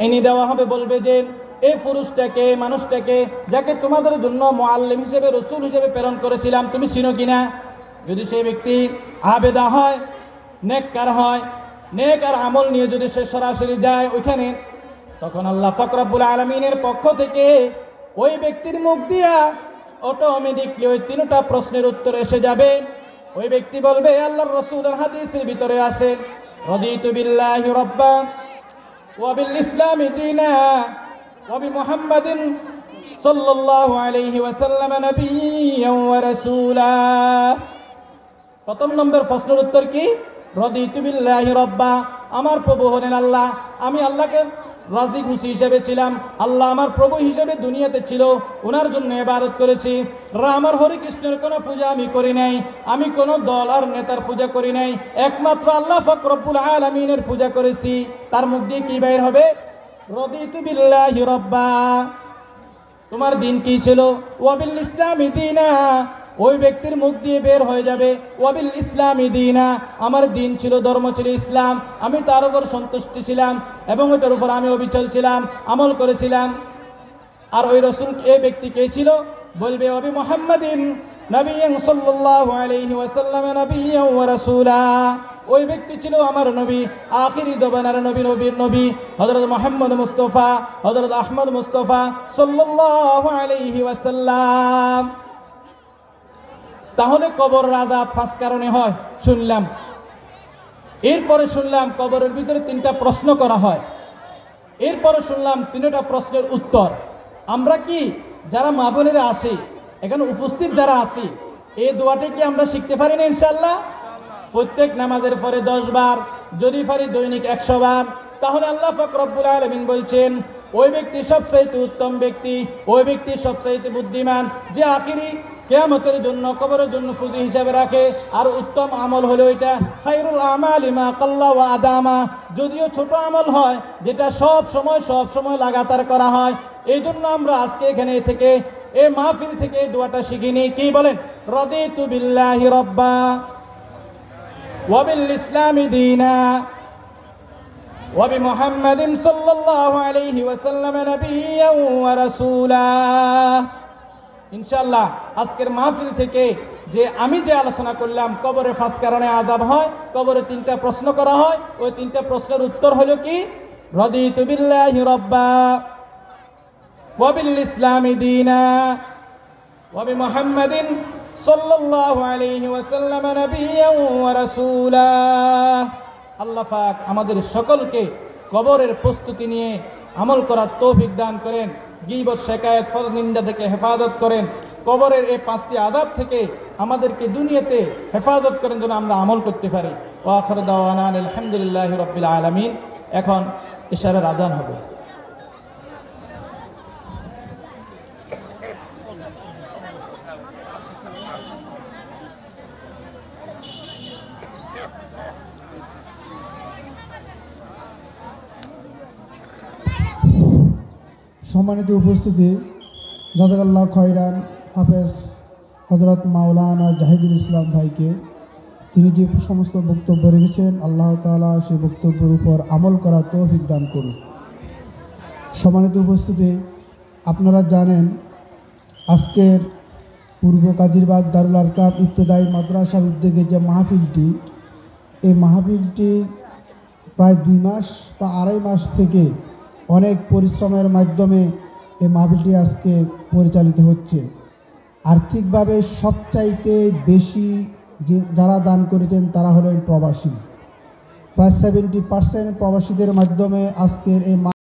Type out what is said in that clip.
এনে দেওয়া হবে, বলবে যে এই পুরুষটাকে, মানুষটাকে যাকে তোমাদের জন্য মুআল্লিম হিসেবে, রসুল হিসেবে প্রেরণ করেছিলাম, তুমি চিনো কিনা? যদি সেই ব্যক্তি আবেদা হয়, নেককার হয়, নেক আর আমল নিয়ে যদি সে সরাসরি যায় ওইখানে, তখন আল্লাহ পাক রব্বুল আলামিনের পক্ষ থেকে ওই ব্যক্তির মুখ দিয়া অটোমেটিকলি ওই তিনটা প্রশ্নের উত্তর এসে যাবে। ওই ব্যক্তি বলবে, আল্লাহর রাসূলের হাদিসের ভিতরে আছে, রাদিতু বিল্লাহি রাব্বা ওয়া বিল ইসলামি দীনা ওয়া বিমুহাম্মাদিন সাল্লাল্লাহু আলাইহি ওয়াসাল্লাম নাবিয়্যান ওয়া রাসূলা। প্রথম নম্বর প্রশ্নের উত্তর কি? রাদিতু বিল্লাহি রাব্বা, আমার প্রভু হলেন আল্লাহ, আমি আল্লাহকে রাজি খুশি হিসেবে ছিলাম, আল্লাহ আমার প্রভু হিসেবে দুনিয়াতে ছিল, ওনার জন্য ইবাদত করেছি। আমার হরি কৃষ্ণের কোনো পূজা আমি করি নাই, আমি কোনো দল আর নেতার পূজা করি নাই, একমাত্র আল্লাহ পাক রব্বুল আলামিনের পূজা করেছি। তার মুখ দিয়ে কি বের হবে? রাদিতু বিল্লাহি রাব্বা। তোমার দিন কি ছিল? ওয়া বিল ইসলামি দীনা। ওই ব্যক্তির মুখ দিয়ে বের হয়ে যাবে, ওয়া বিল ইসলামি দীনা, আমার দিন ছিল, ধর্ম ছিল ইসলাম, আমি তার উপর সন্তুষ্টি ছিলাম এবং ওটার উপর আমি অবিচল ছিলাম, আমল করেছিলাম। আর ওই রসুল, এই ব্যক্তি কে ছিল? বলবে, ওয়া বিমুহাম্মাদিন নাবিয়্যান সাল্লাল্লাহু আলাইহি ওয়াসাল্লাম নাবিয়্যান ওয়া রাসূলা। ওই ব্যক্তি ছিল আমার নবী, আখিরি জবানের নবী, নবীর নবী হযরত মুহাম্মদ মুস্তাফা, হযরত আহমদ মুস্তাফা সাল্লাল্লাহু আলাইহি ওয়াসাল্লাম। তাহলে কবর আযাব 5 কারণে হয় শুনলাম। এরপরে শুনলাম কবরের ভিতরে 3টা প্রশ্ন করা হয়। এরপরে শুনলাম 3টা প্রশ্নের উত্তর। আমরা কি যারা মা বোনেরা আসি, এখানে উপস্থিত যারা আছি, এই দোয়াটা কি আমরা শিখতে পারি না ইনশাআল্লাহ? প্রত্যেক নামাজের পরে 10 বার, যদি পারি দৈনিক 100 বার। তাহলে আল্লাহ পাক রব্বুল আলামিন বলছেন, ওই ব্যক্তি সবচাইতে উত্তম ব্যক্তি, ওই ব্যক্তি সবচাইতে বুদ্ধিমান, যে আখিরি কিয়ামতের জন্য, কবরের জন্য পুঁজি হিসাবে রাখে। আর উত্তম আমল হলো এটা, খায়রুল আমালি মা কাল্লা ওয়া আদামা, যদিও ছোট আমল হয়, যেটা সব সময় লাগাতার করা হয়। এই জন্য আমরা আজকে এখানে থেকে, এই মাহফিল থেকে দোয়াটা শিখিনি। কি বলেন? রাদিতু বিল্লাহি রাব্বা ওয়া বিল ইসলামি দীনা ওয়া বিমুহাম্মাদিন সাল্লাল্লাহু আলাইহি ওয়াসাল্লাম নাবিয়্যান ওয়া রাসূলা। ইনশাআল্লাহ আজকের মাহফিল থেকে যে আমি যে আলোচনা করলাম, কবরে 5 কারণে আযাব হয়, কবরে 3টা প্রশ্ন করা হয়, ওই 3টা প্রশ্নের উত্তর হলো কি? রাদিতু বিল্লাহি রাব্বা ওয়া বিল ইসলামি দীনা ওয়া বিমুহাম্মাদিন সাল্লাল্লাহু আলাইহি ওয়াসাল্লাম নাবিয়্যান ওয়া রাসূলা। আল্লাহ পাক আমাদের সকলকে কবরের প্রস্তুতি নিয়ে আমল করার তৌফিক দান করেন, গীবত, শিকায়াত, ফরনিন্দা থেকে হেফাজত করেন, কবরের এই 5টি আযাব থেকে আমাদেরকে দুনিয়াতে হেফাজত করেন, যেন আমরা আমল করতে পারি। ওয়া আখিরু দাওয়ানা আলহামদুলিল্লাহি রাব্বিল আলামিন। এখন ইশারার আজান হবে। সম্মানিত উপস্থিতি, জাযাকাল্লাহ খয়রান হাফেজ হযরত মাওলানা জাহিদুল ইসলাম ভাইকে, তিনি যে সমস্ত বক্তব্য রেখেছেন, আল্লাহ তাআলা সেই বক্তব্যের উপর আমল করার তৌফিক দান করুন। সম্মানিত উপস্থিতি, আপনারা জানেন আজকের পূর্ব কাদিরবাগ দারুল আরকাম ইবতেদায়ী মাদ্রাসার উদ্যোগে যে মাহফিলটি, এই মাহফিলটি প্রায় 2 মাস বা 2.5 মাস থেকে অনেক পরিশ্রমের মাধ্যমে এই মাহফিলটি আজকে পরিচালিত হচ্ছে। আর্থিকভাবে সবচাইতে বেশি যারা দান করেছেন তারা হলেন প্রবাসী। প্রায় 70% প্রবাসীদের মাধ্যমে আজকের এই